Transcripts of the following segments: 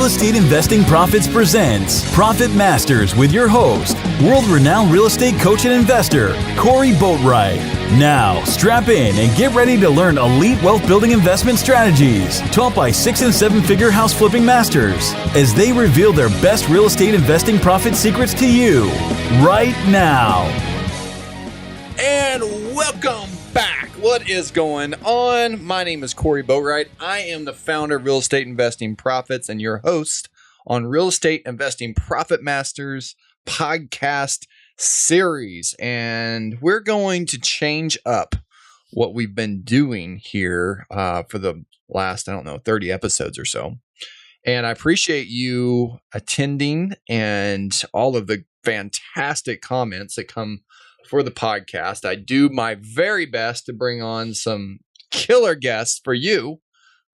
Estate Investing Profits presents Profit Masters with your host, world-renowned real estate coach and investor, Corey Boatwright. Now, strap in and get ready to learn elite wealth-building investment strategies taught by 6- and 7-figure house flipping masters as they reveal their best real estate investing profit secrets to you right now. And welcome back. What is going on? My name is Corey Boatwright. I am the founder of Real Estate Investing Profits and your host on Real Estate Investing Profit Masters podcast series. And we're going to change up what we've been doing here for the last, 30 episodes or so. And I appreciate you attending and all of the fantastic comments that come for the podcast. I do my very best to bring on some killer guests for you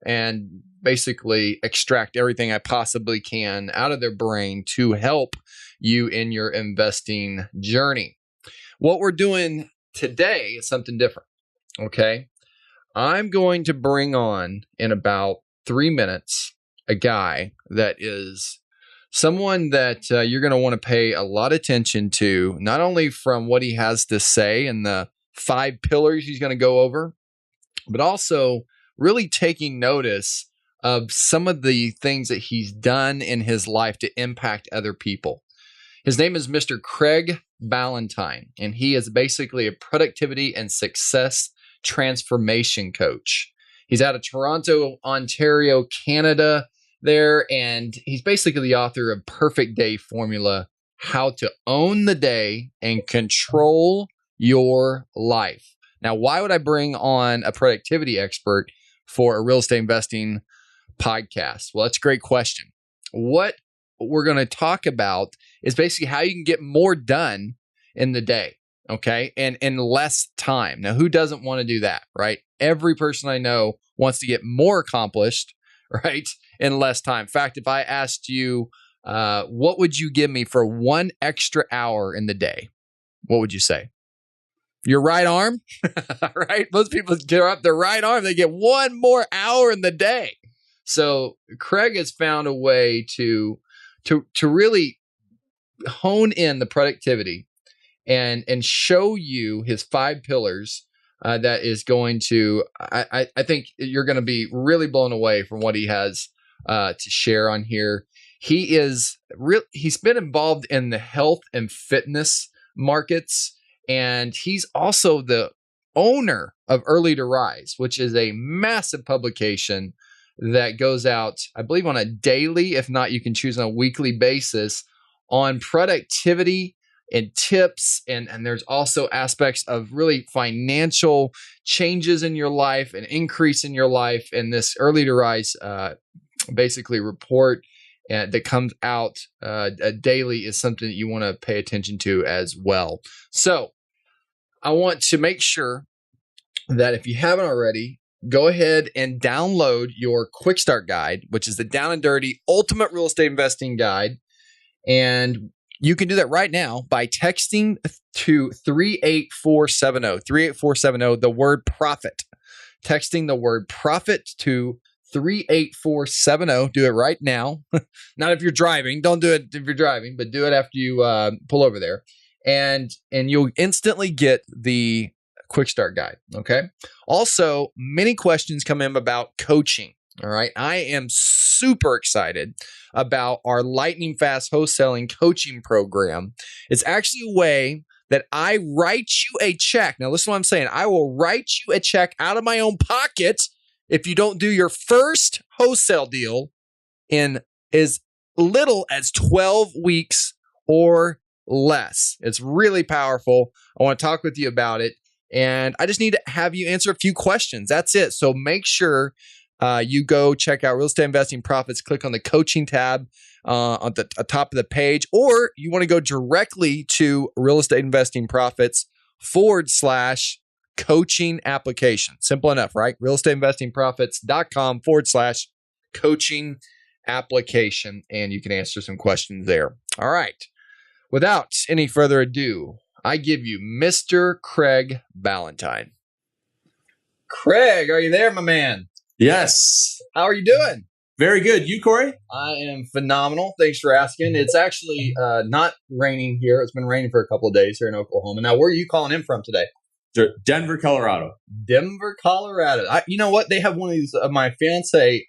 and basically extract everything I possibly can out of their brain to help you in your investing journey. What we're doing today is something different, okay? I'm going to bring on, in about 3 minutes, a guy that is someone that you're going to want to pay a lot of attention to, not only from what he has to say and the 5 pillars he's going to go over, but also really taking notice of some of the things that he's done in his life to impact other people. His name is Mr. Craig Ballantyne, and he is basically a productivity and success transformation coach. He's out of Toronto, Ontario, Canada there, and he's basically the author of Perfect Day Formula, How to Own the Day and Control Your Life. Now, why would I bring on a productivity expert for a real estate investing podcast? Well, that's a great question. What we're going to talk about is basically how you can get more done in the day, okay? And in less time. Now, who doesn't want to do that, right? Every person I know wants to get more accomplished, right, in less time. In fact, if I asked you, what would you give me for 1 extra hour in the day? What would you say? Your right arm, right? Most people tear up their right arm. They get 1 more hour in the day. So Craig has found a way to really hone in the productivity and show you his 5 pillars. That is going to, I think you're going to be really blown away from what he has to share on here. He's been involved in the health and fitness markets, and he's also the owner of Early to Rise, which is a massive publication that goes out, I believe, on a daily, if not, you can choose on a weekly basis on productivity and tips, and there's also aspects of really financial changes in your life, an increase in your life, and this Early to Rise basically report that comes out daily is something that you want to pay attention to as well. So I want to make sure that if you haven't already, go ahead and download your Quick Start Guide, which is the down and dirty ultimate real estate investing guide. And you can do that right now by texting to 38470, 38470, the word profit. Texting the word profit to 38470. Do it right now. Not if you're driving. Don't do it if you're driving, but do it after you pull over there. And you'll instantly get the Quick Start Guide. Okay. Also, many questions come in about coaching. All right. I am super excited about our lightning fast wholesaling coaching program. It's actually a way that I write you a check. Now, listen to what I'm saying. I will write you a check out of my own pocket if you don't do your first wholesale deal in as little as 12 weeks or less. It's really powerful. I want to talk with you about it. And I just need to have you answer a few questions. That's it. So make sure you go check out Real Estate Investing Profits. Click on the coaching tab on the top of the page, or you want to go directly to Real Estate Investing Profits /coaching application. Simple enough, right? realestateinvestingprofits.com/coaching application, and you can answer some questions there. All right. Without any further ado, I give you Mr. Craig Ballantyne. Craig, are you there, my man? Yes. How are you doing? Very good. You, Corey? I am phenomenal. Thanks for asking. It's actually not raining here. It's been raining for a couple of days here in Oklahoma. Now, where are you calling in from today? Denver, Colorado. Denver, Colorado. You know what? They have one of these. My fiance,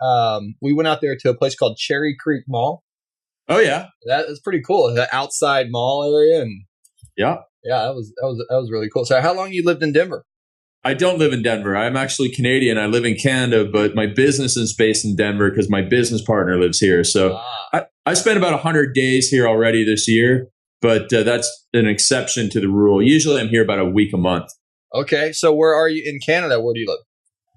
we went out there to a place called Cherry Creek Mall. Oh yeah, that is pretty cool. The outside mall area, and yeah, that was really cool. So, how long you lived in Denver? I don't live in Denver. I'm actually Canadian. I live in Canada, but my business is based in Denver because my business partner lives here. So I spent about 100 days here already this year, but that's an exception to the rule. Usually, I'm here about a week a month. Okay, so where are you in Canada? Where do you live?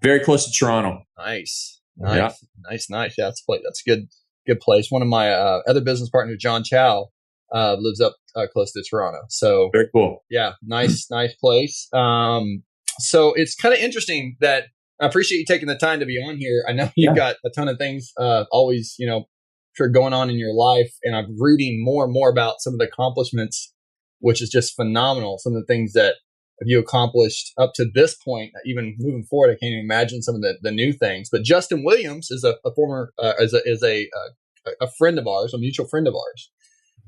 Very close to Toronto. Nice. Yeah. Nice. Yeah, that's good place. One of my other business partners, John Chow, lives up close to Toronto. So very cool. Yeah, nice place. So it's kind of interesting that I appreciate you taking the time to be on here. I know you've got a ton of things always, sure going on in your life, and I'm reading more and more about some of the accomplishments, which is just phenomenal. Some of the things that you accomplished up to this point, even moving forward, I can't even imagine some of the new things. But Justin Williams is a former a friend of ours, a mutual friend of ours,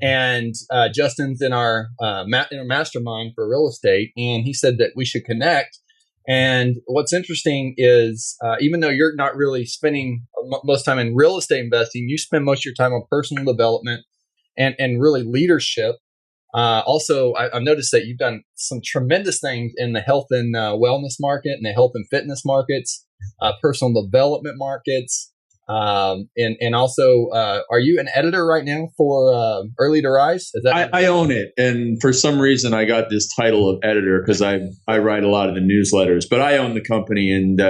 and Justin's in our mastermind for real estate, and he said that we should connect. And what's interesting is, even though you're not really spending most time in real estate investing, you spend most of your time on personal development and really leadership. Also, I've noticed that you've done some tremendous things in the health and wellness market and the health and fitness markets, personal development markets. And also, are you an editor right now for Early to Rise? I own it. And for some reason, I got this title of editor because I write a lot of the newsletters, but I own the company, and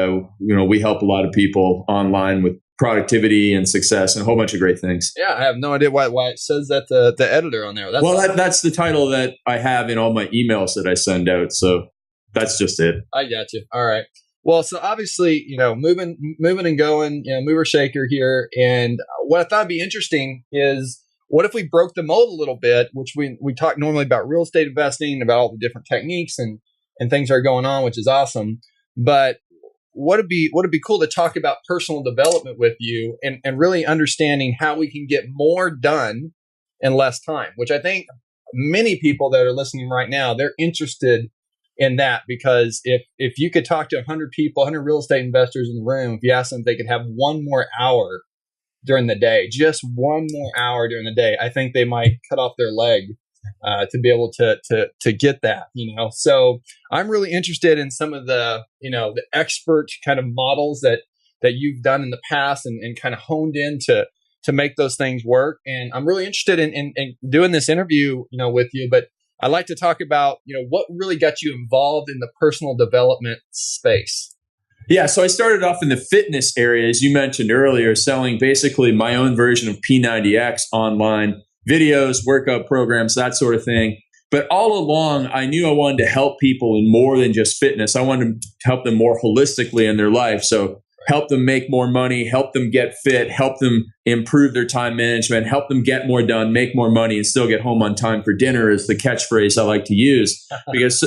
we help a lot of people online with productivity and success and a whole bunch of great things. Yeah, I have no idea why it says that the editor on there. That's the title that I have in all my emails that I send out. So that's just it. I got you. All right. Well, so obviously, moving and going, mover shaker here. And what I thought would be interesting is, what if we broke the mold a little bit, which we talk normally about real estate investing, about all the different techniques and things that are going on, which is awesome. But would it be cool to talk about personal development with you and really understanding how we can get more done in less time, which I think many people that are listening right now, they're interested in that, because if you could talk to 100 people, 100 real estate investors in the room, if you ask them if they could have one more hour during the day, just one more hour during the day, I think they might cut off their leg to be able to get that, So I'm really interested in some of the, the expert kind of models that you've done in the past and kind of honed in to make those things work. And I'm really interested in doing this interview, with you, but I'd like to talk about, what really got you involved in the personal development space. Yeah, so I started off in the fitness area, as you mentioned earlier, selling basically my own version of P90X online, videos, workout programs, that sort of thing. But all along, I knew I wanted to help people in more than just fitness. I wanted to help them more holistically in their life. So help them make more money, help them get fit, help them improve their time management, help them get more done, make more money, and still get home on time for dinner is the catchphrase I like to use. Because,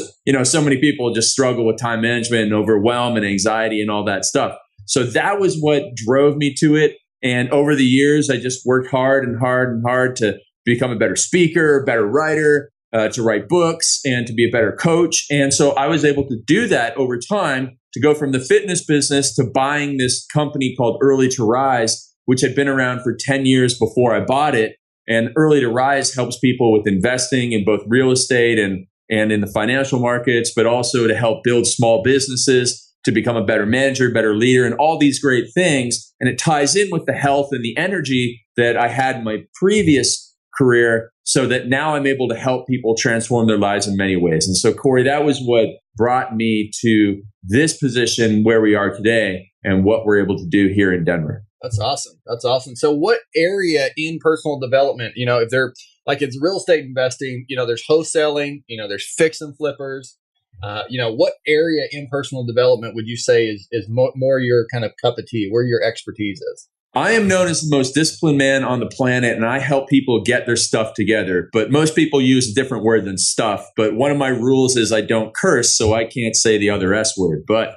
so many people just struggle with time management and overwhelm and anxiety and all that stuff. So that was what drove me to it. And over the years, I just worked hard to become a better speaker, better writer, to write books, and to be a better coach. And so I was able to do that over time, to go from the fitness business to buying this company called Early to Rise, which had been around for 10 years before I bought it. And Early to Rise helps people with investing in both real estate and in the financial markets, but also to help build small businesses, to become a better manager, better leader, and all these great things. And it ties in with the health and the energy that I had in my previous career, so that now I'm able to help people transform their lives in many ways. And so, Corey, that was what brought me to this position where we are today and what we're able to do here in Denver. That's awesome. So what area in personal development, if they're like, it's real estate investing, there's wholesaling, there's fix and flippers, what area in personal development would you say is more your kind of cup of tea, where your expertise is? I am known as the most disciplined man on the planet, and I help people get their stuff together. But most people use a different word than stuff. But one of my rules is I don't curse, so I can't say the other S word. But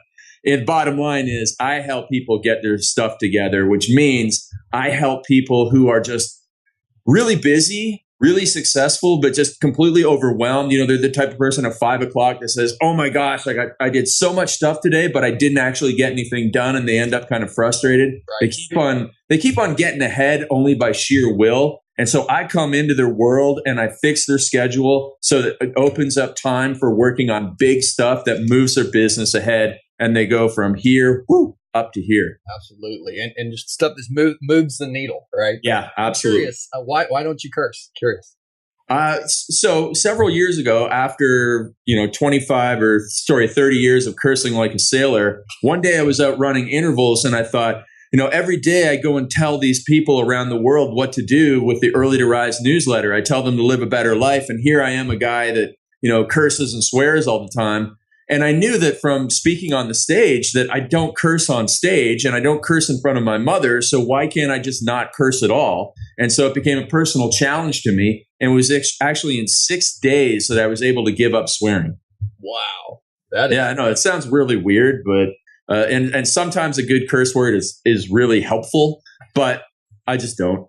And bottom line is I help people get their stuff together, which means I help people who are just really busy, really successful, but just completely overwhelmed. They're the type of person at 5 o'clock that says, oh my gosh, I did so much stuff today, but I didn't actually get anything done. And they end up kind of frustrated. Right. They keep on getting ahead only by sheer will. And so I come into their world and I fix their schedule so that it opens up time for working on big stuff that moves their business ahead. And they go from here up to here. Absolutely. And just stuff that moves the needle, right? Yeah, absolutely. Curious, why don't you curse? Curious. So several years ago, after 30 years of cursing like a sailor, one day I was out running intervals and I thought, every day I go and tell these people around the world what to do with the Early to Rise newsletter. I tell them to live a better life, and here I am, a guy that curses and swears all the time. And I knew that from speaking on the stage that I don't curse on stage and I don't curse in front of my mother. So why can't I just not curse at all? And so it became a personal challenge to me. And it was actually in 6 days that I was able to give up swearing. Wow. I know it sounds really weird, but and sometimes a good curse word is really helpful, but I just don't.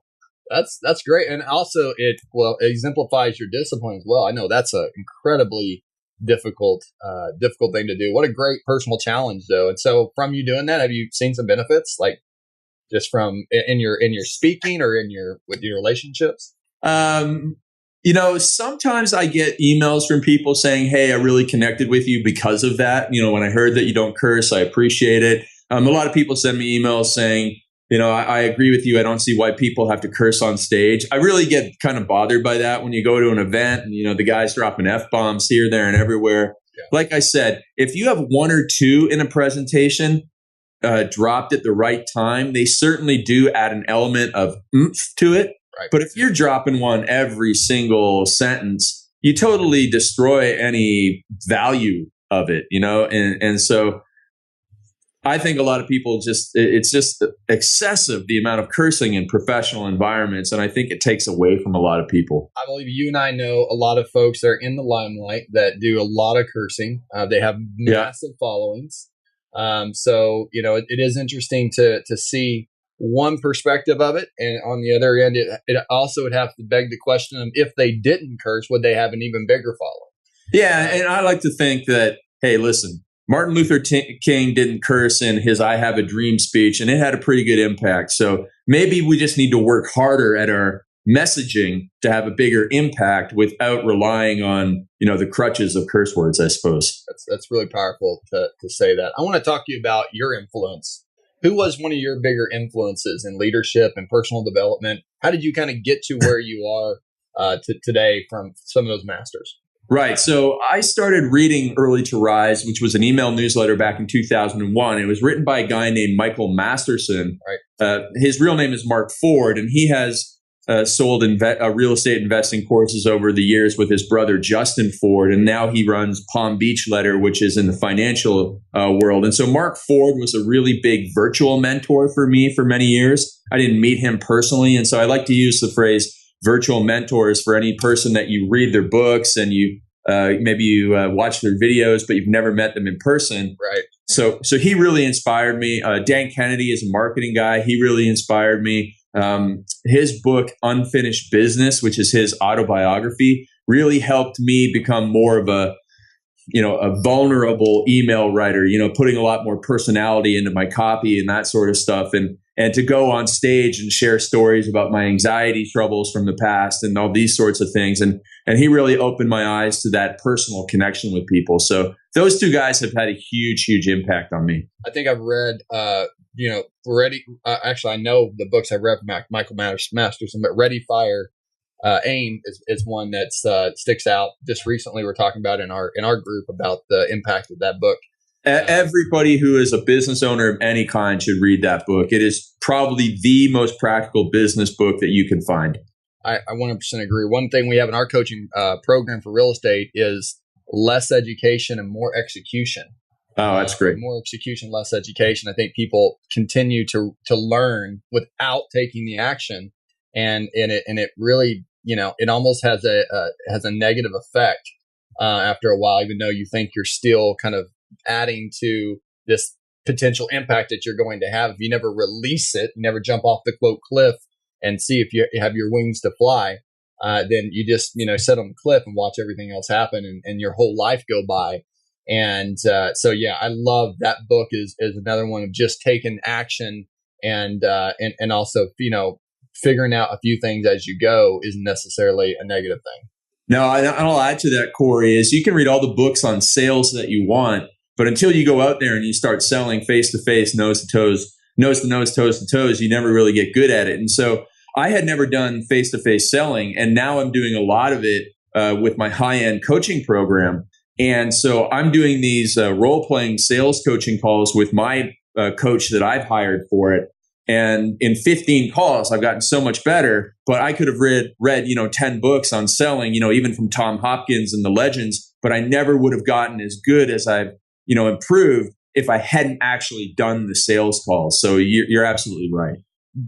That's great. And also it exemplifies your discipline as well. I know that's an incredibly difficult thing to do. What a great personal challenge though. And so from you doing that, have you seen some benefits, like just from in your speaking or with your relationships? Sometimes I get emails from people saying, hey, I really connected with you because of that. When I heard that you don't curse, I appreciate it. A lot of people send me emails saying, I agree with you. I don't see why people have to curse on stage. I really get kind of bothered by that when you go to an event and, the guy's dropping F-bombs here, there, and everywhere. Yeah. Like I said, if you have one or two in a presentation dropped at the right time, they certainly do add an element of oomph to it. Right. But if you're dropping one every single sentence, you totally destroy any value of it, and so I think a lot of people it's just excessive, the amount of cursing in professional environments. And I think it takes away from a lot of people. I believe you and I know a lot of folks that are in the limelight that do a lot of cursing. They have massive followings. So, it is interesting to see one perspective of it. And on the other end, it also would have to beg the question of if they didn't curse, would they have an even bigger following? Yeah. And I like to think that, hey, listen, Martin Luther King didn't curse in his I Have a Dream speech, and it had a pretty good impact. So maybe we just need to work harder at our messaging to have a bigger impact without relying on, the crutches of curse words, I suppose. That's really powerful to say that. I want to talk to you about your influence. Who was one of your bigger influences in leadership and personal development? How did you kind of get to where you are today from some of those masters? Right. So I started reading Early to Rise, which was an email newsletter back in 2001. It was written by a guy named Michael Masterson. Right. His real name is Mark Ford, and he has sold real estate investing courses over the years with his brother, Justin Ford. And now he runs Palm Beach Letter, which is in the financial world. And so Mark Ford was a really big virtual mentor for me for many years. I didn't meet him personally. And so I like to use the phrase virtual mentors for any person that you read their books and you watch their videos, but you've never met them in person. Right. So he really inspired me. Dan Kennedy is a marketing guy. He really inspired me. His book, Unfinished Business, which is his autobiography, really helped me become more of a vulnerable email writer, putting a lot more personality into my copy and that sort of stuff. And to go on stage and share stories about my anxiety troubles from the past and all these sorts of things. And he really opened my eyes to that personal connection with people. So those two guys have had a huge, huge impact on me. I think I've read, actually, I know the books I've read from Michael Masterson, but Ready, Fire, Aim is one that sticks out. Just recently, we're talking about in our group about the impact of that book. Everybody who is a business owner of any kind should read that book. It is probably the most practical business book that you can find. I 100% agree. One thing we have in our coaching program for real estate is less education and more execution. Oh, that's great. More execution, less education. I think people continue to learn without taking the action, and it really, it almost has a negative effect after a while, even though you think you're still kind of adding to this potential impact that you're going to have. If you never release it, you never jump off the quote cliff and see if you have your wings to fly, then you just, sit on the cliff and watch everything else happen and your whole life go by. And so, yeah, I love that book is another one of just taking action and also, figuring out a few things as you go isn't necessarily a negative thing. No, and I'll add to that, Corey, is you can read all the books on sales that you want, but until you go out there and you start selling face to face, nose to toes, nose to nose, toes to toes, you never really get good at it. And so I had never done face to face selling, and now I'm doing a lot of it with my high end coaching program. And so I'm doing these role playing sales coaching calls with my coach that I've hired for it. And in 15 calls, I've gotten so much better, but I could have read 10 books on selling, even from Tom Hopkins and the legends, but I never would have gotten as good as I've, improved if I hadn't actually done the sales calls. So you're absolutely right.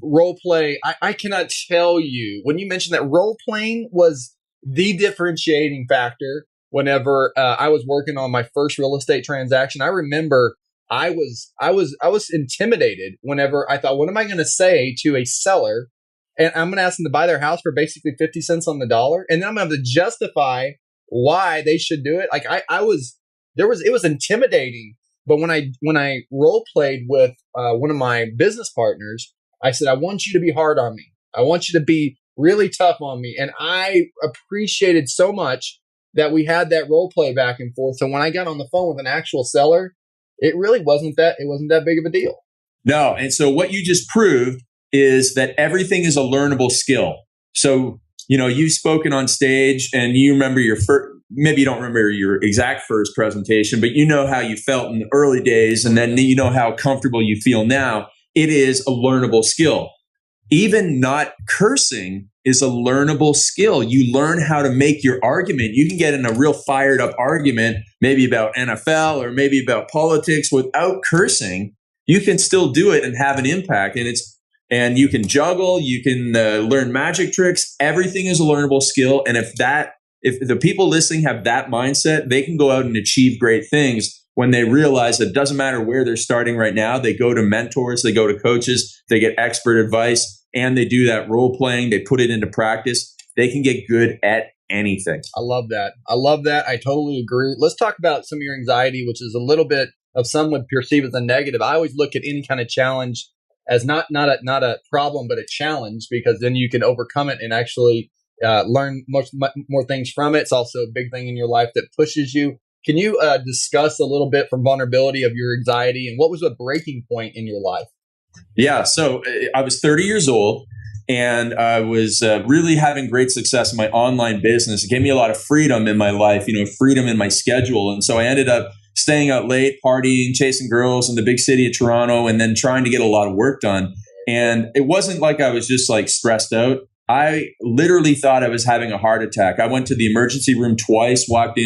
Role play. I cannot tell you, when you mentioned that, role playing was the differentiating factor whenever I was working on my first real estate transaction. I remember I was intimidated whenever I thought, what am I going to say to a seller? And I'm going to ask them to buy their house for basically 50 cents on the dollar. And then I'm going to have to justify why they should do it. Like it was intimidating. But when I role played with one of my business partners, I said, I want you to be hard on me. I want you to be really tough on me. And I appreciated so much that we had that role play back and forth. So when I got on the phone with an actual seller, it wasn't that big of a deal. No. And so what you just proved is that everything is a learnable skill. So, you've spoken on stage and you remember your first, maybe you don't remember your exact first presentation, but you know how you felt in the early days. And then you know how comfortable you feel now. It is a learnable skill. Even not cursing is a learnable skill. You learn how to make your argument. You can get in a real fired up argument, maybe about NFL or maybe about politics without cursing. You can still do it and have an impact. And you can juggle, you can learn magic tricks. Everything is a learnable skill. And if the people listening have that mindset, they can go out and achieve great things when they realize that it doesn't matter where they're starting right now. They go to mentors, they go to coaches, they get expert advice, and they do that role playing. They put it into practice. They can get good at anything. I love that. I totally agree. Let's talk about some of your anxiety, which is a little bit of some would perceive as a negative. I always look at any kind of challenge as not a problem, but a challenge, because then you can overcome it and actually learn much more things from it. It's also a big thing in your life that pushes you. Can you discuss a little bit from vulnerability of your anxiety and what was a breaking point in your life? Yeah. So I was 30 years old and I was really having great success in my online business. It gave me a lot of freedom in my life, freedom in my schedule. And so I ended up staying out late, partying, chasing girls in the big city of Toronto, and then trying to get a lot of work done. And it wasn't like I was just like stressed out. I literally thought I was having a heart attack. I went to the emergency room twice, walked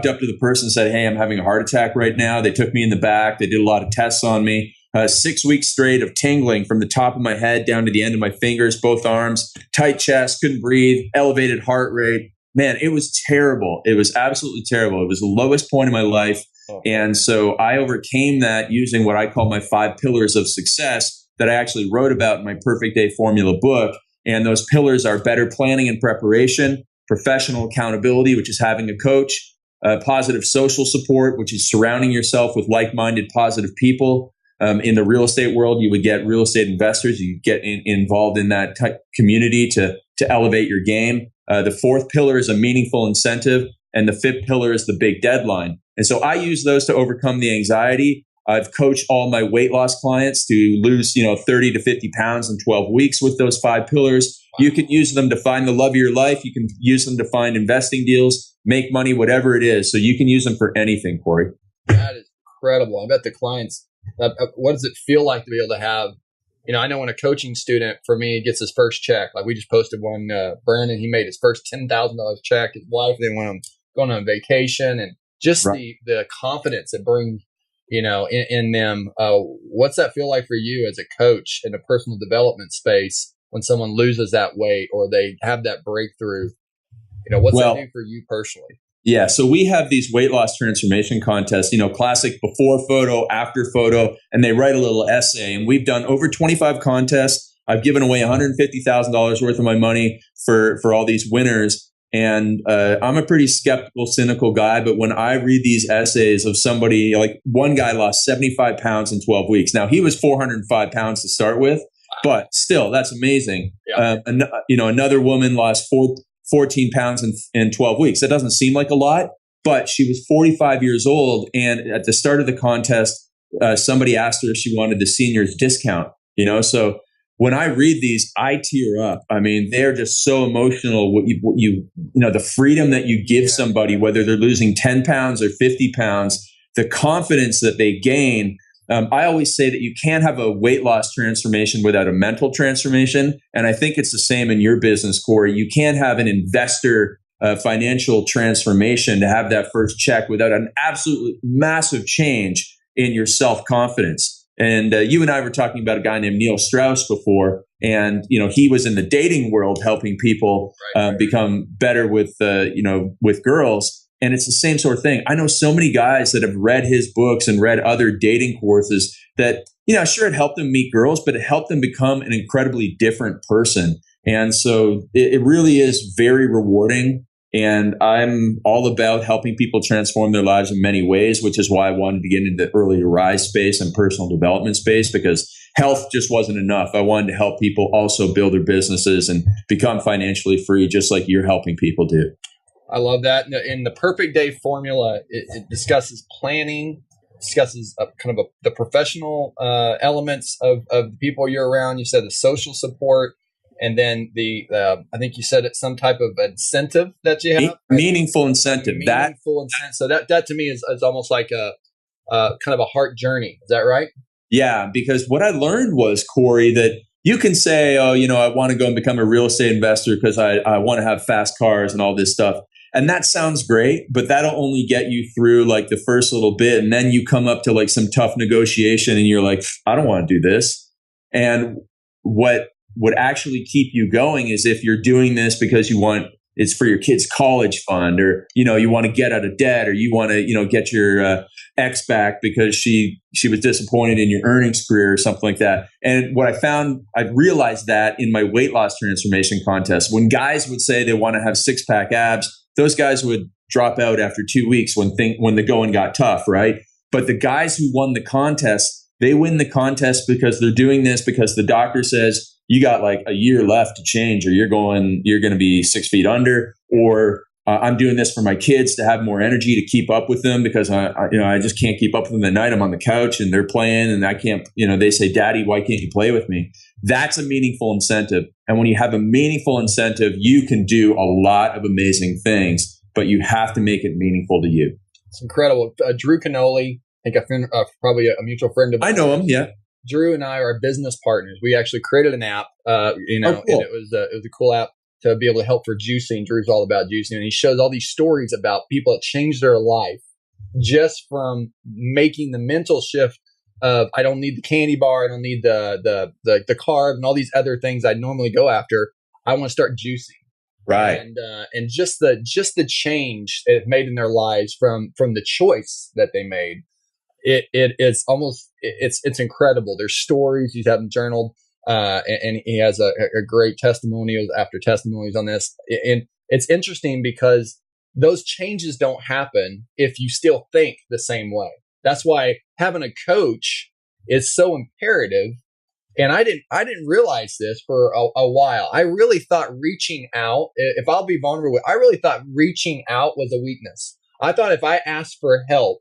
up to the person and said, "Hey, I'm having a heart attack right now." They took me in the back. They did a lot of tests on me. 6 weeks straight of tingling from the top of my head down to the end of my fingers, both arms, tight chest, couldn't breathe, elevated heart rate. Man, it was terrible. It was absolutely terrible. It was the lowest point in my life. And so I overcame that using what I call my 5 pillars of success that I actually wrote about in my Perfect Day Formula book. And those pillars are better planning and preparation, professional accountability, which is having a coach, positive social support, which is surrounding yourself with like-minded, positive people. In the real estate world, you would get real estate investors. You get involved in that community to elevate your game. The 4th pillar is a meaningful incentive. And the 5th pillar is the big deadline. And so I use those to overcome the anxiety. I've coached all my weight loss clients to lose, 30 to 50 pounds in 12 weeks with those 5 pillars. Wow. You can use them to find the love of your life. You can use them to find investing deals, make money, whatever it is. So you can use them for anything, Corey. That is incredible. I bet the clients, what does it feel like to be able to have, I know when a coaching student for me gets his first check, like we just posted one, Brandon, he made his first $10,000 check. His wife, they went on going on vacation, and just right. the confidence it brings, in them. What's that feel like for you as a coach in a personal development space when someone loses that weight or they have that breakthrough? What's that do for you personally? Yeah. So we have these weight loss transformation contests, classic before photo, after photo, and they write a little essay. And we've done over 25 contests. I've given away $150,000 worth of my money for all these winners. And I'm a pretty skeptical, cynical guy. But when I read these essays of somebody, like one guy lost 75 pounds in 12 weeks. Now, he was 405 pounds to start with, but still, that's amazing. Yeah. Another woman lost 14 pounds in 12 weeks. That doesn't seem like a lot, but she was 45 years old. And at the start of the contest, somebody asked her if she wanted the seniors discount, So when I read these, I tear up. I mean, they're just so emotional. The freedom that you give somebody, whether they're losing 10 pounds or 50 pounds, the confidence that they gain. I always say that you can't have a weight loss transformation without a mental transformation. And I think it's the same in your business, Corey. You can't have an investor financial transformation to have that first check without an absolutely massive change in your self-confidence. And you and I were talking about a guy named Neil Strauss before. And, he was in the dating world helping people become better with girls. And it's the same sort of thing. I know so many guys that have read his books and read other dating courses that, sure, it helped them meet girls, but it helped them become an incredibly different person. And so it really is very rewarding. And I'm all about helping people transform their lives in many ways, which is why I wanted to get into the early to rise space and personal development space, because health just wasn't enough. I wanted to help people also build their businesses and become financially free, just like you're helping people do. I love that. In the Perfect Day formula, it discusses planning, discusses the professional elements of the people you're around. You said the social support, and then I think you said it's some type of incentive that you have. Right? Meaningful incentive. So that to me is almost like a kind of a heart journey. Is that right? Yeah, because what I learned was, Corey, that you can say, I want to go and become a real estate investor because I want to have fast cars and all this stuff. And that sounds great, but that'll only get you through like the first little bit. And then you come up to like some tough negotiation and you're like, I don't want to do this. And what would actually keep you going is if you're doing this because it's for your kid's college fund, or, you want to get out of debt, or you want to, get your ex back because she was disappointed in your earnings career or something like that. And what I realized that in my weight loss transformation contest, when guys would say they want to have 6-pack abs, those guys would drop out after 2 weeks when the going got tough, right? But the guys who won the contest, they win the contest because they're doing this because the doctor says you got like a year left to change, or you're going to be 6 feet under, or I'm doing this for my kids to have more energy to keep up with them because I just can't keep up with them at night. I'm on the couch and they're playing and I can't, they say, Daddy, why can't you play with me? That's a meaningful incentive. And when you have a meaningful incentive, you can do a lot of amazing things, but you have to make it meaniful to you. It's incredible. Drew Canoli, I think probably a mutual friend of mine. I know him. Yeah. Drew and I are business partners. We actually created an app, cool. And it was a cool app to be able to help for juicing. Drew's all about juicing, and he shows all these stories about people that changed their life just from making the mental shift of I don't need the candy bar, I don't need the carb and all these other things I normally go after. I want to start juicing. Right. And just the change it made in their lives from the choice that they made. It's almost it's incredible. There's stories. He's having journaled, and he has a great testimonials after testimonies on this. And it's interesting because those changes don't happen if you still think the same way. That's why having a coach is so imperative. And I didn't realize this for a while. I really thought reaching out, if I'll be vulnerable, I really thought reaching out was a weakness. I thought if I asked for help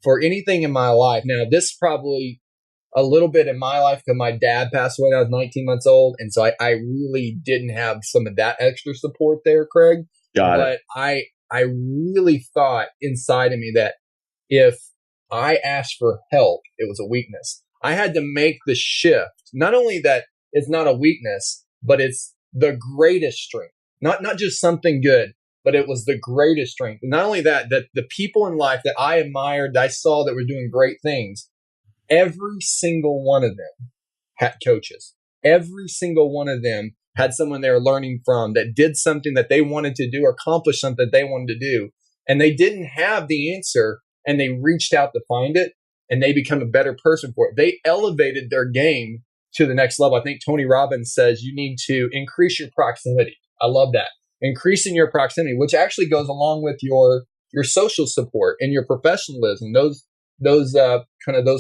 for anything in my life, now this probably a little bit in my life because my dad passed away when I was 19 months old. And so I really didn't have some of that extra support there, Craig. Got it. But I really thought inside of me that if I asked for help, it was a weakness. I had to make the shift. Not only that it's not a weakness, but it's the greatest strength. Not just something good, but it was the greatest strength. And not only that the people in life that I admired, that I saw that were doing great things, every single one of them had coaches. Every single one of them had someone they were learning from that did something that they wanted to do or accomplish something that they wanted to do. and they didn't have the answer, and they reached out to find it, and they become a better person for it. They elevated their game to the next level. I think Tony Robbins says you need to increase your proximity. I love that. Increasing your proximity, which actually goes along with your social support and your professionalism, those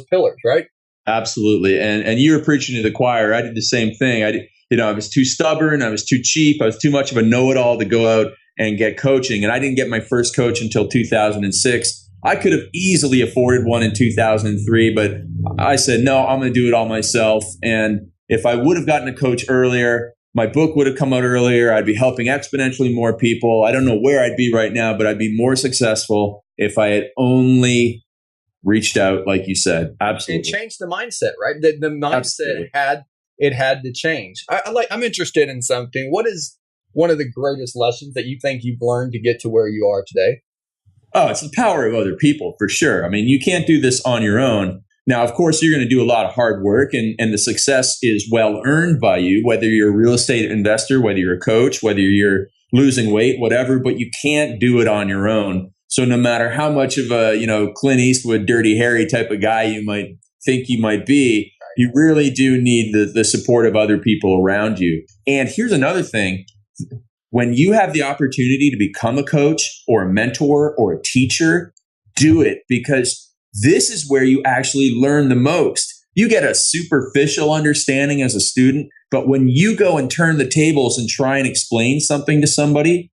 pillars, right? Absolutely. And you were preaching to the choir. I did the same thing. I was too stubborn. I was too cheap. I was too much of a know-it-all to go out and get coaching. And I didn't get my first coach until 2006. I could have easily afforded one in 2003, but I said, no, I'm going to do it all myself. And if I would have gotten a coach earlier, my book would have come out earlier. I'd be helping exponentially more people. I don't know where I'd be right now, but I'd be more successful if I had only reached out, like you said. Absolutely. It changed the mindset, right? The mindset had to change. I'm interested in something. What is one of the greatest lessons that you think you've learned to get to where you are today? Oh, it's the power of other people, for sure. I mean, you can't do this on your own. Now, of course, you're going to do a lot of hard work, and the success is well earned by you, whether you're a real estate investor, whether you're a coach, whether you're losing weight, whatever, but you can't do it on your own. So no matter how much of a, Clint Eastwood, Dirty Harry type of guy you might think you might be, you really do need the support of other people around you. And here's another thing. When you have the opportunity to become a coach or a mentor or a teacher, do it, because this is where you actually learn the most. You get a superficial understanding as a student, but when you go and turn the tables and try and explain something to somebody,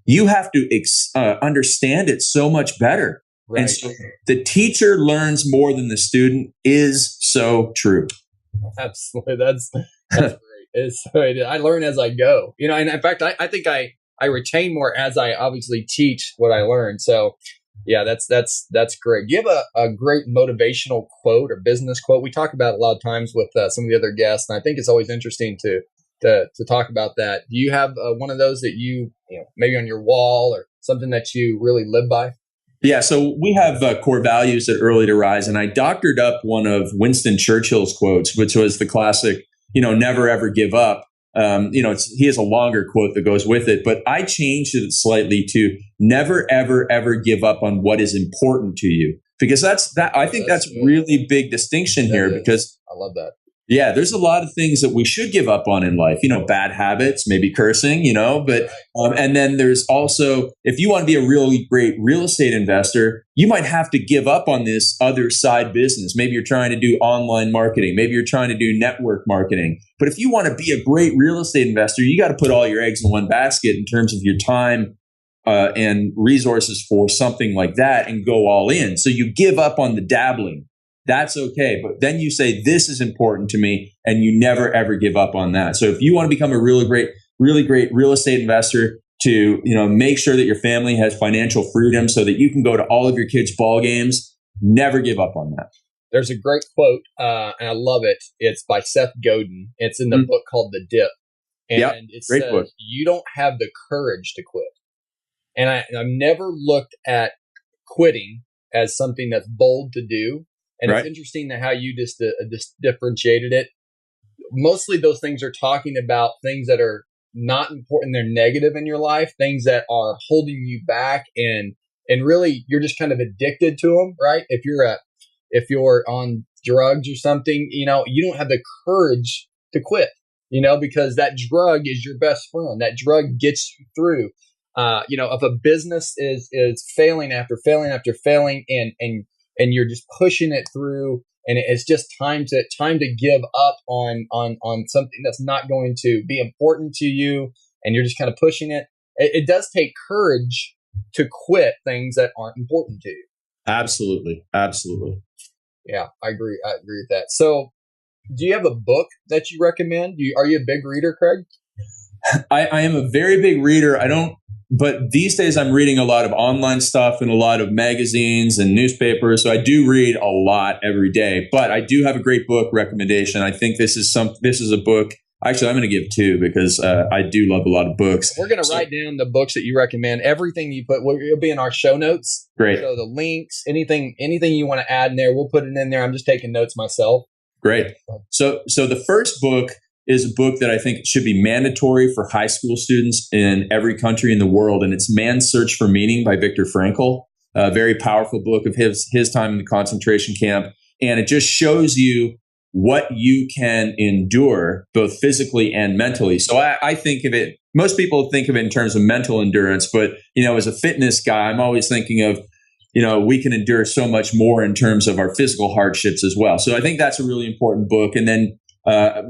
you have to understand it so much better. Right. And so the teacher learns more than the student is so true. Absolutely. That's great. I learn as I go, and in fact, I think I retain more as I obviously teach what I learn. So yeah, that's great. Do you have a great motivational quote or business quote? We talk about it a lot of times with some of the other guests, and I think it's always interesting to talk about that. Do you have one of those that you maybe on your wall or something that you really live by? Yeah, so we have core values at Early to Rise, and I doctored up one of Winston Churchill's quotes, which was the classic, never ever give up. He has a longer quote that goes with it, but I changed it slightly to never ever ever give up on what is important to you, because I think that's really big distinction here, because I love that. Yeah, there's a lot of things that we should give up on in life, bad habits, maybe cursing, but, and then there's also, if you want to be a really great real estate investor, you might have to give up on this other side business. Maybe you're trying to do online marketing. Maybe you're trying to do network marketing. But if you want to be a great real estate investor, you got to put all your eggs in one basket in terms of your time and resources for something like that and go all in. So you give up on the dabbling. That's okay. But then you say, this is important to me, and you never, ever give up on that. So if you want to become a really great real estate investor, to make sure that your family has financial freedom so that you can go to all of your kids' ball games, never give up on that. There's a great quote, and I love it. It's by Seth Godin. It's in the book called The Dip. And it says, book. You don't have the courage to quit. And I've never looked at quitting as something that's bold to do. And It's interesting how you just differentiated it. Mostly those things are talking about things that are not important. They're negative in your life, things that are holding you back. And really, you're just kind of addicted to them, right? If you're on drugs or something, you don't have the courage to quit, because that drug is your best friend. That drug gets you through. If a business is failing after failing after failing, and you're just pushing it through, and it's just time to give up on something that's not going to be important to you, and you're just kind of pushing it. It does take courage to quit things that aren't important to you. Absolutely. Yeah, I agree with that. So, do you have a book that you recommend? Are you a big reader, Craig? I am a very big reader. But these days I'm reading a lot of online stuff and a lot of magazines and newspapers. So I do read a lot every day, but I do have a great book recommendation. I think this is a book. Actually, I'm going to give two, because I do love a lot of books. We're going to write down the books that you recommend. Everything you put, it'll be in our show notes. Great. So the links, anything you want to add in there, we'll put it in there. I'm just taking notes myself. Great. So the first book is a book that I think should be mandatory for high school students in every country in the world. And it's Man's Search for Meaning by Viktor Frankl. A very powerful book of his time in the concentration camp. And it just shows you what you can endure, both physically and mentally. So I think of it, most people think of it in terms of mental endurance, but, as a fitness guy, I'm always thinking of, we can endure so much more in terms of our physical hardships as well. So I think that's a really important book. And then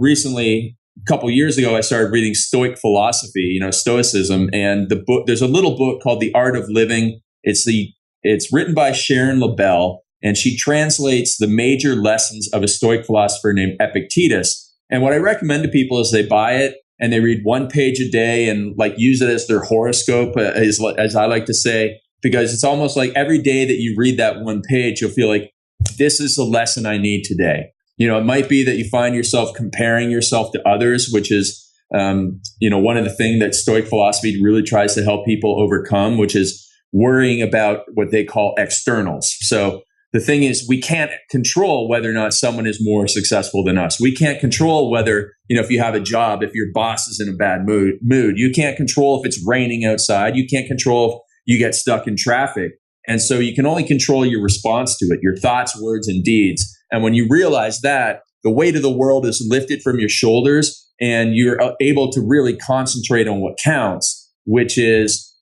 recently, a couple years ago, I started reading Stoic philosophy, Stoicism. And the book, there's a little book called The Art of Living. It's written by Sharon Labelle, and she translates the major lessons of a Stoic philosopher named Epictetus. And what I recommend to people is they buy it and they read one page a day and use it as their horoscope, as I like to say, because it's almost like every day that you read that one page, you'll feel like this is the lesson I need today. It might be that you find yourself comparing yourself to others, which is, one of the things that Stoic philosophy really tries to help people overcome, which is worrying about what they call externals. So the thing is, we can't control whether or not someone is more successful than us. We can't control whether, if you have a job, if your boss is in a bad mood. You can't control if it's raining outside. You can't control if you get stuck in traffic. And so you can only control your response to it, your thoughts, words, and deeds. And when you realize that, the weight of the world is lifted from your shoulders and you're able to really concentrate on what counts, which is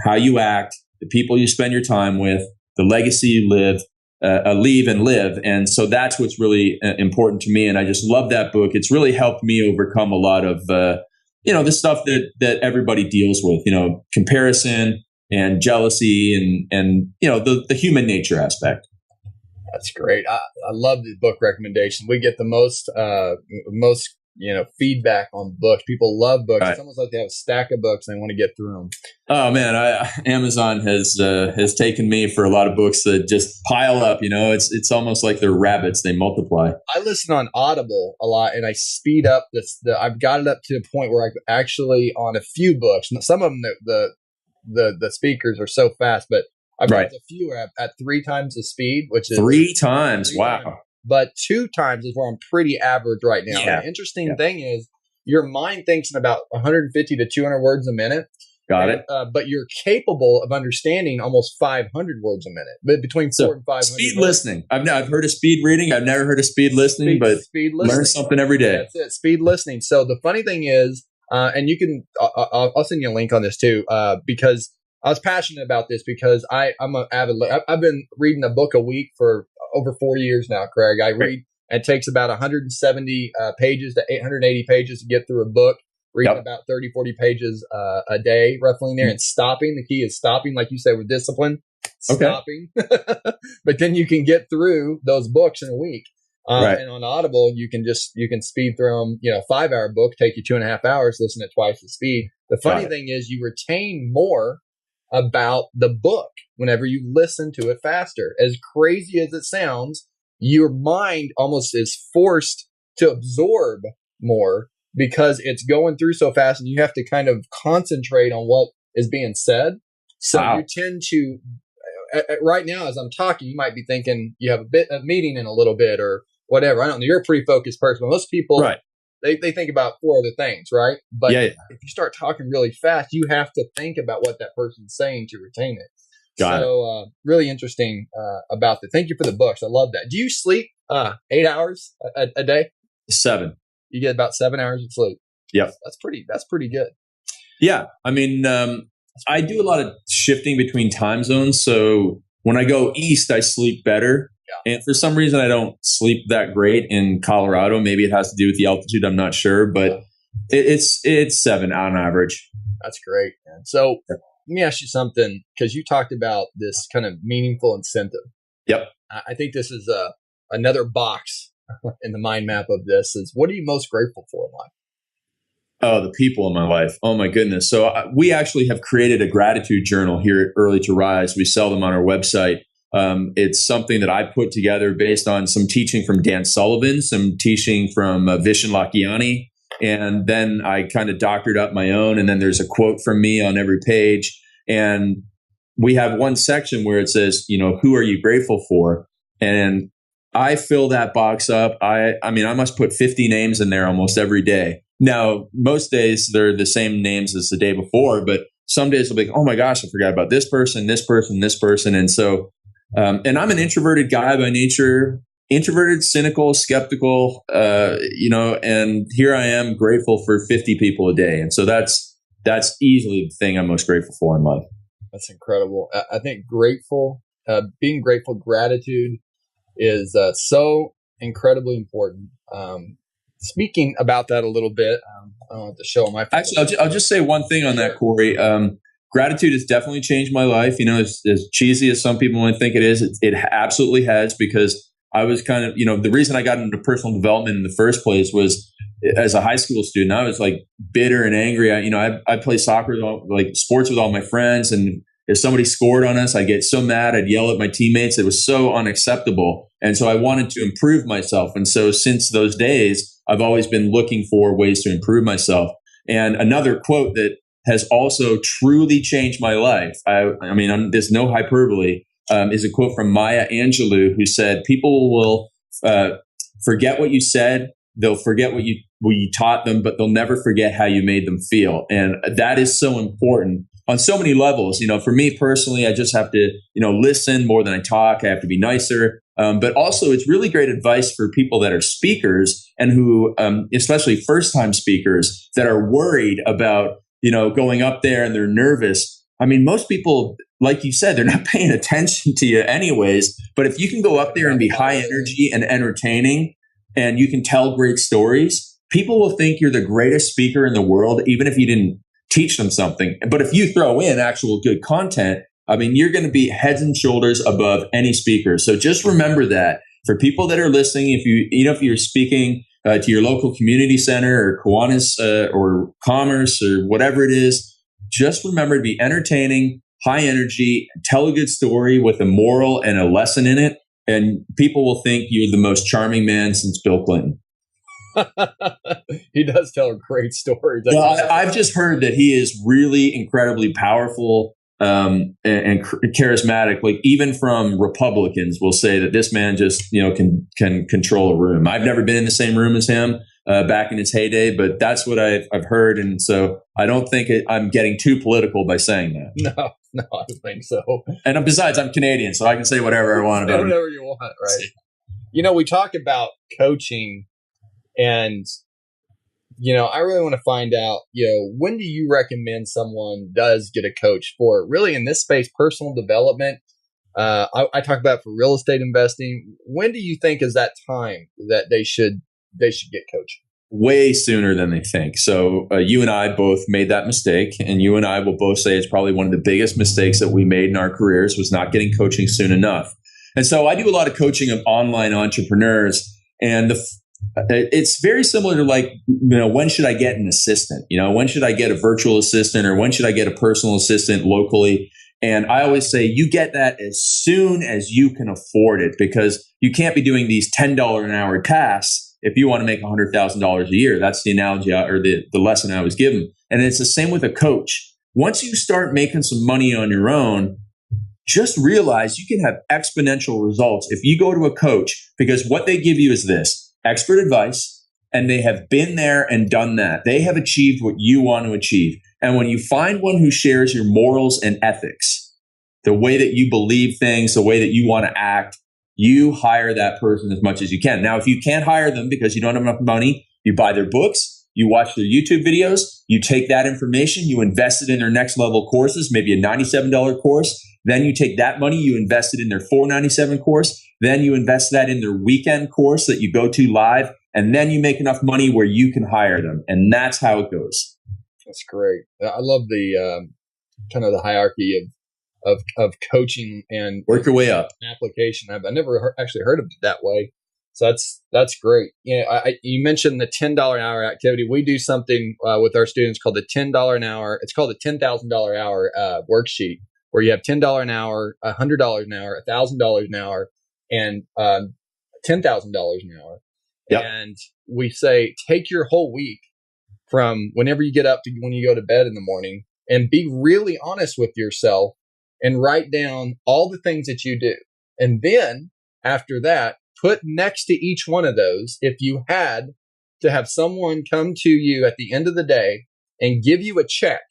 how you act, the people you spend your time with, the legacy you leave and live. And so that's what's really important to me. And I just love that book. It's really helped me overcome a lot of, the stuff that everybody deals with, comparison and jealousy and the human nature aspect. That's great. I love the book recommendation. We get the most feedback on books. People love books. Right. It's almost like they have a stack of books and they want to get through them. Oh man, Amazon has taken me for a lot of books that just pile up. It's almost like they're rabbits; they multiply. I listen on Audible a lot, and I speed up I've got it up to a point where I actually on a few books. Some of them the speakers are so fast, but I've got a few at 3 times the speed, which is 3 times. Wow. Times. But 2 times is where I'm pretty average right now. Yeah. The interesting thing is your mind thinks in about 150 to 200 words a minute. Got it. But you're capable of understanding almost 500 words a minute, but between 4 and 500. Speed listening. I've heard of speed reading. I've never heard of speed listening, but speed listening. Learn something every day. That's it. Speed listening. So the funny thing is, and you can, I'll send you a link on this too, because I was passionate about this because I'm an avid. I've been reading a book a week for over 4 years now, Craig. I read. It takes about 170 pages to 880 pages to get through a book. Reading about 30, 40 pages a day, roughly in there, and stopping. The key is stopping, like you said, with discipline. Stopping, but then you can get through those books in a week. And on Audible, you can speed through them. 5-hour book take you 2.5 hours. Listen at twice the speed. The funny thing is, you retain more about the book whenever you listen to it faster. As crazy as it sounds, your mind almost is forced to absorb more because it's going through so fast and you have to kind of concentrate on what is being said. So you tend to, right now as I'm talking, you might be thinking you have a meeting in a little bit or whatever. I don't know. You're a pretty focused person. Most people, they think about 4 other things, right? But if you start talking really fast, you have to think about what that person's saying to retain it. Got it. Really interesting about that. Thank you for the books. I love that. Do you sleep 8 hours a day? 7. You get about 7 hours of sleep. Yep. That's pretty good. Yeah. I mean, I do a lot of shifting between time zones. So when I go east, I sleep better. Yeah. And for some reason, I don't sleep that great in Colorado. Maybe it has to do with the altitude. I'm not sure, but it's 7 on average. That's great, man. So let me ask you something, because you talked about this kind of meaningful incentive. Yep. I think this is another box in the mind map of this is, what are you most grateful for in life? Oh, the people in my life. Oh, my goodness. So we actually have created a gratitude journal here at Early to Rise. We sell them on our website. It's something that I put together based on some teaching from Dan Sullivan, some teaching from Vishen Lakhiani, and then I kind of doctored up my own. And then there's a quote from me on every page. And we have one section where it says, who are you grateful for? And I fill that box up. I mean, I must put 50 names in there almost every day. Now, most days they're the same names as the day before, but some days I'll be like, oh my gosh, I forgot about this person, this person, this person. And so, and I'm an introverted guy by nature, introverted, cynical, skeptical, and here I am grateful for 50 people a day. And so that's easily the thing I'm most grateful for in life. That's incredible. I think being grateful, gratitude is so incredibly important. Speaking about that a little bit, I don't have to show my. Actually, I'll just say one thing on that, Corey. Gratitude has definitely changed my life. As cheesy as some people might think it is, it absolutely has, because I was kind of, the reason I got into personal development in the first place was as a high school student, I was like bitter and angry. I played soccer, sports with all my friends. And if somebody scored on us, I'd get so mad. I'd yell at my teammates. It was so unacceptable. And so I wanted to improve myself. And so since those days, I've always been looking for ways to improve myself. And another quote that has also truly changed my life, there's no hyperbole, is a quote from Maya Angelou, who said, people will forget what you said, they'll forget what you taught them, but they'll never forget how you made them feel. And that is so important on so many levels. For me personally, I just have to, listen more than I talk. I have to be nicer. But also it's really great advice for people that are speakers and who, especially first-time speakers that are worried about, going up there and they're nervous. I mean, most people, like you said, they're not paying attention to you anyways. But if you can go up there and be high energy and entertaining, and you can tell great stories, people will think you're the greatest speaker in the world, even if you didn't teach them something. But if you throw in actual good content, you're going to be heads and shoulders above any speaker. So just remember that for people that are listening, if you're speaking to your local community center or Kiwanis or Commerce or whatever it is, just remember to be entertaining, high energy, tell a good story with a moral and a lesson in it. And people will think you're the most charming man since Bill Clinton. He does tell a great story. Well, I've just heard that he is really incredibly powerful and charismatic. Like even from Republicans will say that this man just can control a room. I've never been in the same room as him back in his heyday, but that's what I've heard. And so I don't think I'm getting too political by saying that. No, I don't think so. And besides, I'm Canadian, so I can say whatever I want about whatever you want, right? We talk about coaching, and I really want to find out, when do you recommend someone does get a coach for really in this space, personal development? I talk about for real estate investing. When do you think is that time that they should get coaching? Way sooner than they think. So you and I both made that mistake, and you and I will both say it's probably one of the biggest mistakes that we made in our careers was not getting coaching soon enough. And so I do a lot of coaching of online entrepreneurs, and it's very similar to when should I get an assistant? When should I get a virtual assistant, or when should I get a personal assistant locally? And I always say you get that as soon as you can afford it, because you can't be doing these $10 an hour tasks if you want to make $100,000 a year. That's the analogy or the lesson I was given. And it's the same with a coach. Once you start making some money on your own, just realize you can have exponential results if you go to a coach, because what they give you is this: expert advice, and they have been there and done that. They have achieved what you want to achieve. And when you find one who shares your morals and ethics, the way that you believe things, the way that you want to act, you hire that person as much as you can. Now, if you can't hire them because you don't have enough money, you buy their books, you watch their YouTube videos, you take that information, you invest it in their next level courses, maybe a $97 course. Then you take that money, you invest it in their $497 course. Then you invest that in their weekend course that you go to live. And then you make enough money where you can hire them. And that's how it goes. That's great. I love the kind of the hierarchy of coaching and work your way up application. I've never actually heard of it that way. So that's great. You mentioned the $10 an hour activity. We do something with our students called the $10 an hour. It's called the $10,000 hour worksheet, where you have $10 an hour, $100 an hour, $1,000 an hour, and $10,000 an hour. Yep. And we say, take your whole week from whenever you get up to when you go to bed in the morning, and be really honest with yourself and write down all the things that you do. And then after that, put next to each one of those, if you had to have someone come to you at the end of the day and give you a check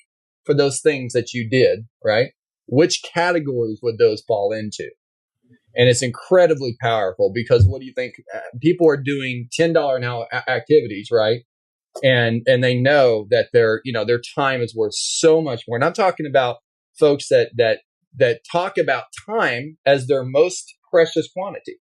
for those things that you did, right? Which categories would those fall into? And it's incredibly powerful because what do you think? People are doing $10 an hour activities, right? And they know that their time is worth so much more. And I'm talking about folks that talk about time as their most precious quantity.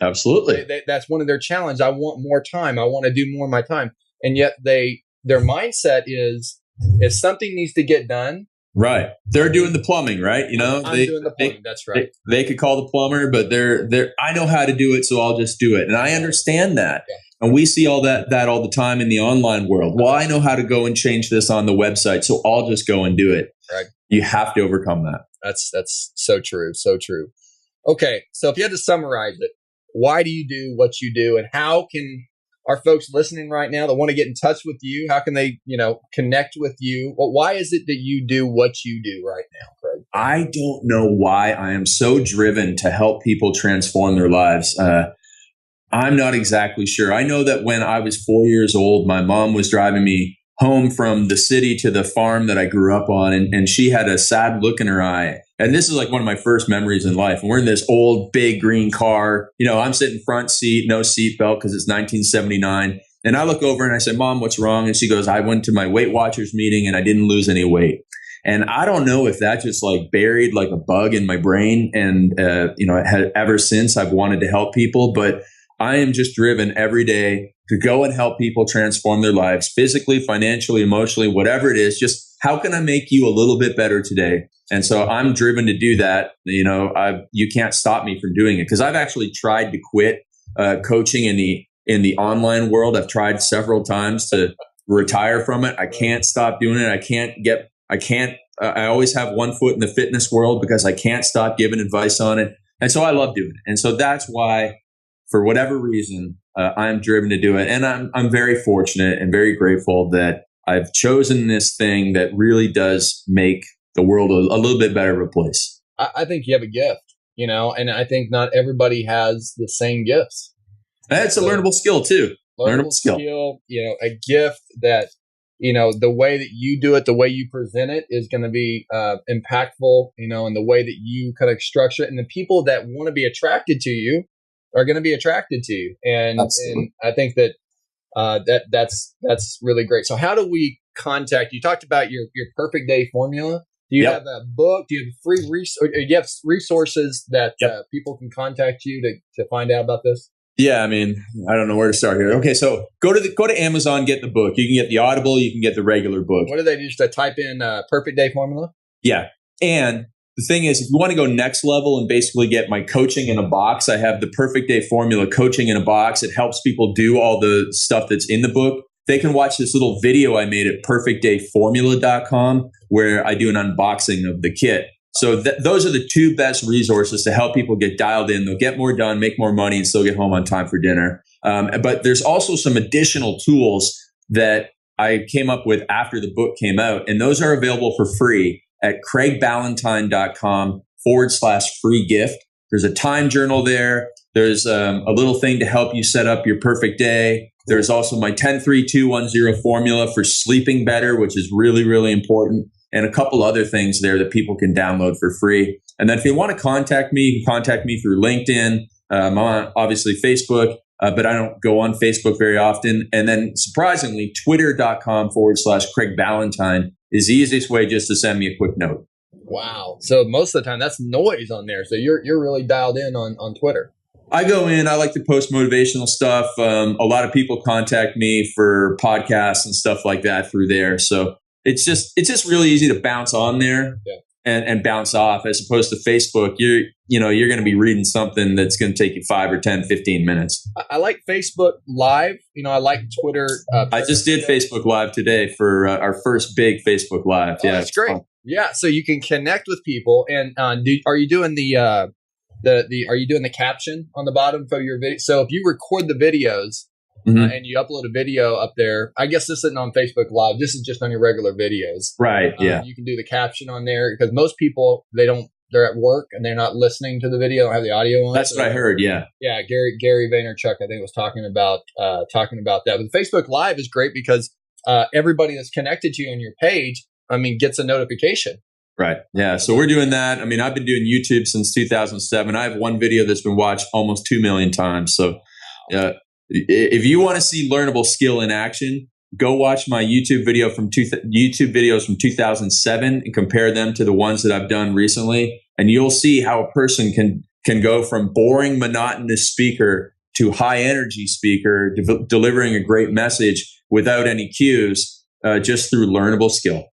Absolutely. That's one of their challenges. I want more time. I want to do more of my time. And yet their mindset is, if something needs to get done. Right. They're doing the plumbing, right? I'm doing the plumbing. That's right. They could call the plumber, but I know how to do it, so I'll just do it. And I understand that. Yeah. And we see all that all the time in the online world. Well, I know how to go and change this on the website, so I'll just go and do it. Right. You have to overcome that. That's so true. So true. Okay. So if you had to summarize it, why do you do what you do, and how can our folks listening right now that want to get in touch with you, how can they, connect with you? Well, why is it that you do what you do right now, Craig? I don't know why I am so driven to help people transform their lives. I'm not exactly sure. I know that when I was 4 years old, my mom was driving me home from the city to the farm that I grew up on, and she had a sad look in her eye. And this is like one of my first memories in life. And we're in this old, big green car. I'm sitting front seat, no seatbelt because it's 1979. And I look over and I say, "Mom, what's wrong?" And she goes, "I went to my Weight Watchers meeting and I didn't lose any weight." And I don't know if that just like buried like a bug in my brain. And, ever since I've wanted to help people, but I am just driven every day to go and help people transform their lives physically, financially, emotionally, whatever it is. Just how can I make you a little bit better today? And so I'm driven to do that. You can't stop me from doing it because I've actually tried to quit coaching in the online world. I've tried several times to retire from it. I can't stop doing it. I always have one foot in the fitness world because I can't stop giving advice on it. And so I love doing it. And so that's why, for whatever reason, I'm driven to do it. And I'm very fortunate and very grateful that I've chosen this thing that really does make the world a little bit better of a place. I think you have a gift, and I think not everybody has the same gifts. It's a learnable skill too. Learnable skill, a gift that, the way that you do it, the way you present it is going to be impactful, and the way that you kind of structure it. And the people that want to be attracted to you are going to be attracted to you. And I think that that's really great. So how do we contact you? You talked about your perfect day formula. Do you have a book? Do you have free resources that people can contact you to find out about this? Yeah, I mean, I don't know where to start here. Okay, so go to Amazon, get the book. You can get the Audible, you can get the regular book. What do they do? Just type in perfect day formula? Yeah. And the thing is, if you want to go next level and basically get my coaching in a box, I have the Perfect Day Formula coaching in a box. It helps people do all the stuff that's in the book. They can watch this little video I made at perfectdayformula.com where I do an unboxing of the kit. So those are the two best resources to help people get dialed in. They'll get more done, make more money, and still get home on time for dinner. But there's also some additional tools that I came up with after the book came out, and those are available for free at craigballantyne.com/free gift. There's a time journal there. There's a little thing to help you set up your perfect day. There's also my 10-3-2-1-0 formula for sleeping better, which is really, really important. And a couple other things there that people can download for free. And then if you want to contact me, you can contact me through LinkedIn. I'm on, obviously, Facebook, but I don't go on Facebook very often. And then surprisingly, twitter.com/Craig Ballantyne is the easiest way just to send me a quick note. Wow. So most of the time that's noise on there. So you're really dialed in on Twitter. I go in, I like to post motivational stuff. A lot of people contact me for podcasts and stuff like that through there. So it's just really easy to bounce on there and bounce off, as opposed to Facebook. You're going to be reading something that's going to take you 5 or 10, 15 minutes. I like Facebook Live. I like Twitter. I just did Facebook Live today for our first big Facebook Live. Oh, that's great. Yeah, so you can connect with people. And are you doing are you doing the caption on the bottom of your video? So if you record the videos and you upload a video up there, I guess this isn't on Facebook Live. This is just on your regular videos. Right. Yeah. You can do the caption on there because most people, they don't they're at work and they're not listening to the video, don't have the audio on. That's what I heard. Yeah. Yeah. Gary Vaynerchuk, I think, was talking about that. But Facebook Live is great because everybody that's connected to you on your page, gets a notification. Right. Yeah. So we're doing that. I've been doing YouTube since 2007. I have one video that's been watched almost 2 million times. So if you want to see Learnable skill in action, go watch my YouTube videos from 2007 and compare them to the ones that I've done recently. And you'll see how a person can go from boring, monotonous speaker to high energy speaker, delivering a great message without any cues, just through Learnable skill.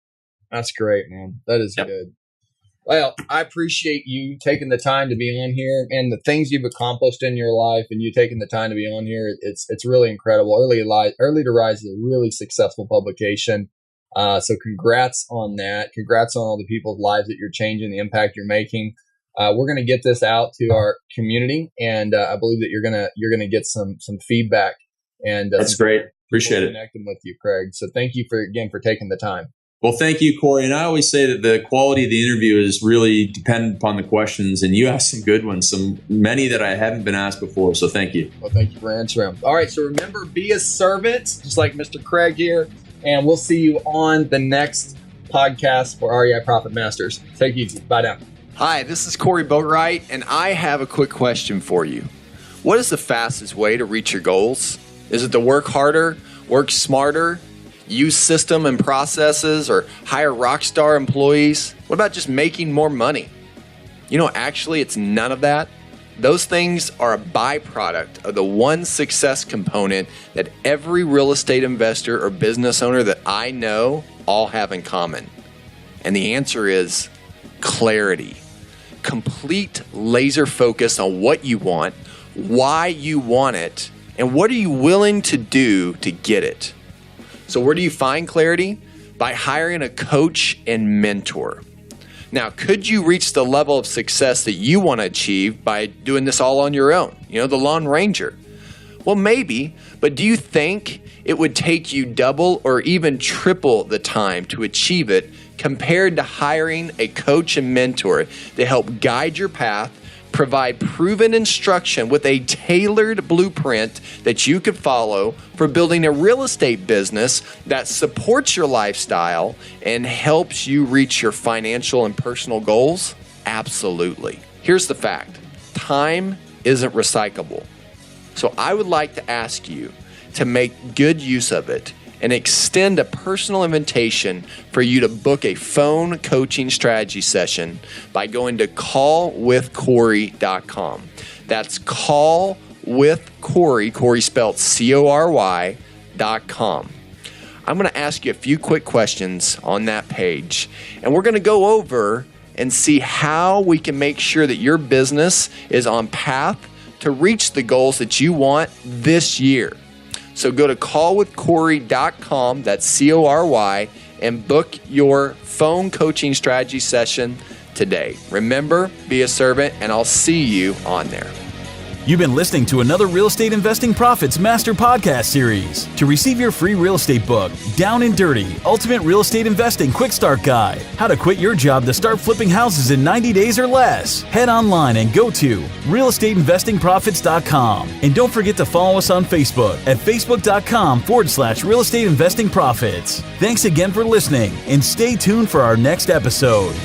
That's great, man. That is good. Well, I appreciate you taking the time to be on here and the things you've accomplished in your life, and you taking the time to be on here. It's really incredible. Early to Rise is a really successful publication. So congrats on that. Congrats on all the people's lives that you're changing, the impact you're making. We're going to get this out to our community, and I believe that you're gonna get some feedback. And that's great. Appreciate it. Connecting with you, Craig. So thank you for taking the time. Well, thank you, Corey. And I always say that the quality of the interview is really dependent upon the questions. And you asked some good ones, many that I haven't been asked before. So thank you. Well, thank you for answering them. All right. So remember, be a servant, just like Mr. Craig here. And we'll see you on the next podcast for REI Profit Masters. Take it easy. Bye now. Hi, this is Corey Boatwright, and I have a quick question for you. What is the fastest way to reach your goals? Is it to work harder, work smarter, use system and processes, or hire rock star employees? What about just making more money? Actually, it's none of that. Those things are a byproduct of the one success component that every real estate investor or business owner that I know all have in common. And the answer is clarity. Complete laser focus on what you want, why you want it, and what are you willing to do to get it. So where do you find clarity? By hiring a coach and mentor. Now, could you reach the level of success that you want to achieve by doing this all on your own? The Lone Ranger. Well, maybe, but do you think it would take you double or even triple the time to achieve it compared to hiring a coach and mentor to help guide your path, provide proven instruction with a tailored blueprint that you could follow for building a real estate business that supports your lifestyle and helps you reach your financial and personal goals? Absolutely. Here's the fact. Time isn't recyclable. So I would like to ask you to make good use of it and extend a personal invitation for you to book a phone coaching strategy session by going to callwithcorey.com. That's callwithcorey, Corey spelled CORY.com. I'm going to ask you a few quick questions on that page, and we're going to go over and see how we can make sure that your business is on path to reach the goals that you want this year. So go to callwithcorey.com, that's CORY, and book your phone coaching strategy session today. Remember, be a servant, and I'll see you on there. You've been listening to another Real Estate Investing Profits Master Podcast Series. To receive your free real estate book, Down and Dirty, Ultimate Real Estate Investing Quick Start Guide, how to quit your job to start flipping houses in 90 days or less, head online and go to realestateinvestingprofits.com. And don't forget to follow us on Facebook at facebook.com/Real Estate Investing Profits. Thanks again for listening, and stay tuned for our next episode.